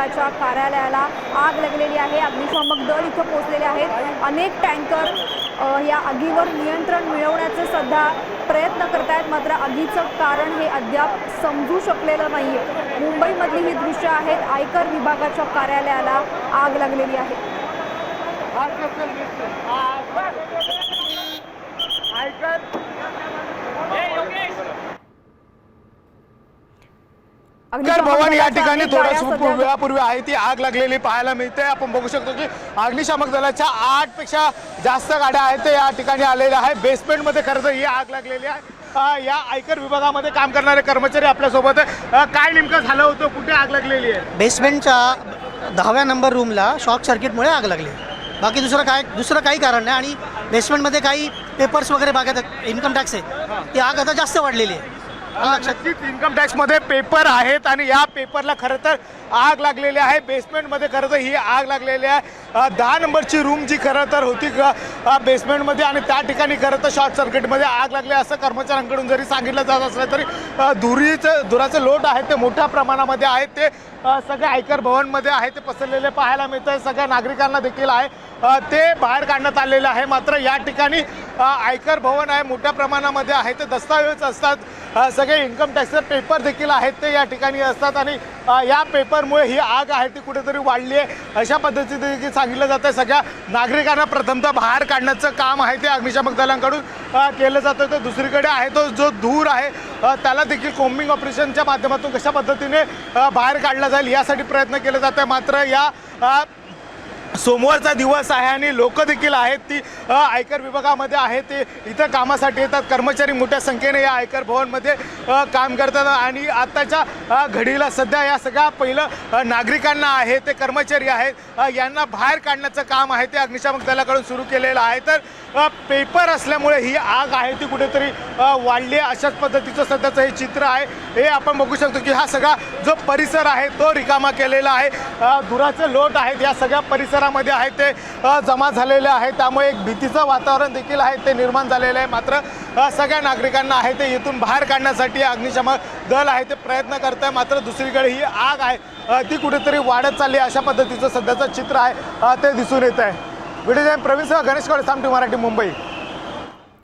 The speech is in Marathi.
विभागाच्या कार्यालयाला आग लागलेली आहे। अग्निशामक दल इथं पोहोचलेले आहेत। अनेक टँकर या आगीवर नियंत्रण मिळवण्याचे सध्या प्रयत्न करत आहेत, मात्र आगीचं कारण हे अद्याप समजू शकलेलं नाहीये। मुंबईमधली ही दृश्य आहेत, आयकर विभागाच्या कार्यालयाला आग लागलेली आहे। आयकर भवन या ठिकाणी थोड्याच वेळापूर्वी आहे ती आग लागलेली पाहायला मिळते। आपण बघू शकतो की अग्निशामक दलाच्या 8 पेक्षा जास्त गाड्या आहेत ते या ठिकाणी आलेल्या आहेत। बेसमेंट मध्ये खरं तर ही आग लागलेली आहे। या आयकर विभागामध्ये काम करणारे कर्मचारी आपल्या सोबत काय नेमकं झालं होतं, कुठे आग लागलेली आहे? बेसमेंटच्या 10व्या नंबर रूमला शॉर्ट सर्किटमुळे आग लागली। बाकी दुसरं काही कारण नाही। आणि बेसमेंटमध्ये काही पेपर्स वगैरे बघा, इन्कम टॅक्स आहे, ती आग आता जास्त वाढलेली आहे। नक्कीच इन्कम टॅक्स मध्ये पेपर आहेत आणि या पेपरला खरं तर आग लागलेली आहे। बेसमेंटमध्ये खरं तर ही आग लागलेली आहे। 10 नंबरची रूम जी खरं तर होती बेसमेंटमध्ये आणि त्या ठिकाणी खरं तर शॉर्ट सर्किटमध्ये आग लागली असं कर्मचाऱ्यांकडून जरी सांगितलं जात असलं तरी धुराचं लोट आहे ते मोठ्या प्रमाणामध्ये आहे। ते सगळे आयकर भवनमध्ये आहे ते पसरलेले पाहायला मिळतं। सगळ्या नागरिकांना देखील आहे ते बाहेर काढण्यात आलेलं आहे। मात्र या ठिकाणी आयकर भवन आहे मोठ्या प्रमाणामध्ये आहे ते दस्तावेज असतात, सगळे इन्कम टॅक्सचे पेपर देखील आहेत ते या ठिकाणी असतात आणि या पेपरमुळे ही आग आहे ती कुठेतरी वाढली आहे अशा पद्धतीने देखील सांगितलं जातं आहे। सगळ्या नागरिकांना प्रथमतः बाहेर काढण्याचं काम आहे ते अग्निशामक दलांकडून केलं जातं। तर दुसरीकडे आहे तो जो धूर आहे त्याला देखील कोम्बिंग ऑपरेशनच्या माध्यमातून कशा पद्धतीने बाहेर काढला जाईल यासाठी प्रयत्न केले जात आहे। मात्र या सोमवारचा दिवस आहे आणि लोक देखील आहेत ती आयकर विभागामध्ये आहे ते इथं कामासाठी येतात। कर्मचारी मोठ्या संख्येने या आयकर भवनमध्ये काम करतात आणि आताच्या घडीला सध्या या सगळ्या पहिलं नागरिकांना आहे ते कर्मचारी आहेत यांना बाहेर काढण्याचं काम आहे ते अग्निशामक दलाकडून सुरू केलेलं आहे। तर पेपर असल्यामुळे ही आग आहे ती कुठेतरी वाढली आहे अशाच पद्धतीचं सध्याचं हे चित्र आहे। हे आपण बघू शकतो की हा सगळा जो परिसर आहे तो रिकामा केलेला आहे। धुराचे लोट आहेत या सगळ्या परिसरामध्ये आहे ते जमा झालेले आहे, त्यामुळे एक भीतीचं वातावरण देखील आहे ते निर्माण झालेलं आहे। मात्र सगळ्या नागरिकांना आहे ते इथून बाहेर काढण्यासाठी अग्निशामक दल आहे ते प्रयत्न करत आहे। मात्र दुसरीकडे ही आग आहे ती कुठेतरी वाढत चालली अशा पद्धतीचं सध्याचं चित्र आहे ते दिसून येत आहे। व्हिडिओ प्रवीण सह गणेश कोळे, साम टी मराठी, मुंबई।